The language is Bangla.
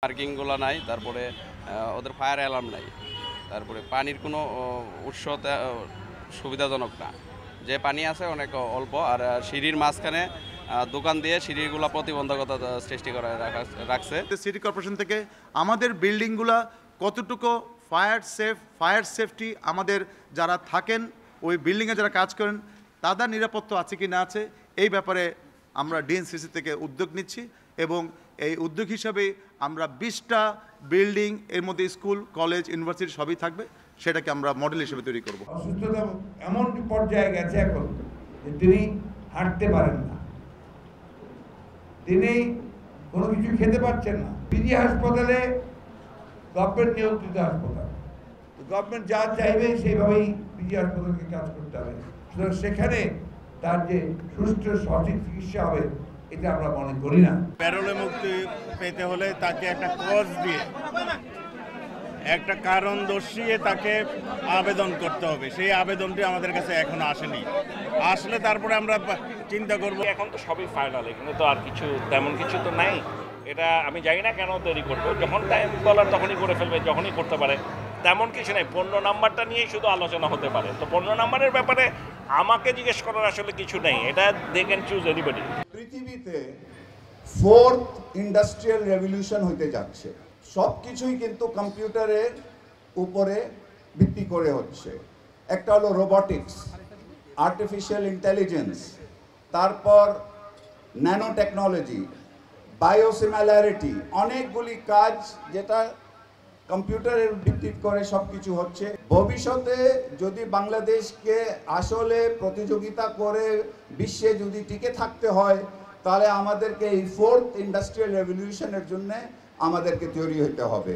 পার্কিংগুলো নাই, তারপরে ওদের ফায়ার অ্যালার্ম নাই, তারপরে পানির কোনো উৎস সুবিধাজনক না। যে পানি আছে অনেক অল্প, আর সিঁড়ির মাঝখানে দোকান দিয়ে সিঁড়িগুলো প্রতিবন্ধকতা সৃষ্টি করে রাখছে। সিটি কর্পোরেশন থেকে আমাদের বিল্ডিংগুলা কতটুকু ফায়ার সেফটি, আমাদের যারা থাকেন ওই বিল্ডিংয়ে যারা কাজ করেন তাদের নিরাপত্তা আছে কি না আছে, এই ব্যাপারে আমরা ডিএনসিসি থেকে উদ্যোগ নিচ্ছি এবং এই উদ্যোগ হিসাবে আমরা 20টা বিল্ডিং, এর মধ্যে স্কুল, কলেজ, ইউনিভার্সিটি সবই থাকবে, সেটাকে আমরা মডেল হিসেবে তৈরি করব। অসুস্থতা এমন পর্যায়ে গেছে এখন যে তিনি হাঁটতে পারেন না, তিনি কোনো কিছু খেতে পারছেন না। পিজি হাসপাতালে গভর্নমেন্ট নিয়ন্ত্রিত হাসপাতাল, গভর্নমেন্ট যা চাইবে সেইভাবেই পিজি হাসপাতালকে কাজ করতে হবে। সুতরাং সেখানে তার যে সুষ্ঠু সঠিক চিকিৎসা হবে এটা আমরা মনে করি না। প্যারোলে মুক্তি পেতে হলে তাকে একটা কজ দিয়ে, একটা কারণ দর্শিয়ে তাকে আবেদন করতে হবে। সেই আবেদনটি আমাদের কাছে এখনো আসেনি। আসলে তারপরে আমরা চিন্তা করব। এখন তো সবই ফাইনাল, এখানে তো আর কিছু তেমন কিছু তো নাই। এটা আমি জানি না কেন তৈরি করবো, যখন টাইম বলার তখনই করে ফেলবে, যখনই করতে পারে। তেমন কিছু নেই, 15 নাম্বারটা নিয়েই শুধু আলোচনা হতে পারে। তো 15 নাম্বারের ব্যাপারে আমাকে জিজ্ঞেস করার আসলে কিছু নেই, এটা দে ক্যান চুজ এনিবডি। পৃথিবীতে 4th ইন্ডাস্ট্রিয়াল রেভলিউশন হতে যাচ্ছে। সব কিছুই কিন্তু কম্পিউটারের উপরে ভিত্তি করে হচ্ছে। একটা হলো রোবটিক্স, আর্টিফিশিয়াল ইন্টেলিজেন্স, তারপর ন্যানো টেকনোলজি, বায়োসিমিলারিটি, অনেকগুলি কাজ যেটা কম্পিউটারের ভিত্তি করে সব কিছু হচ্ছে। ভবিষ্যতে যদি বাংলাদেশকে আসলে প্রতিযোগিতা করে বিশ্বে যদি টিকে থাকতে হয়, তাহলে আমাদেরকে এই 4th ইন্ডাস্ট্রিয়াল রেভলিউশনের জন্য আমাদেরকে তৈরি হতে হবে।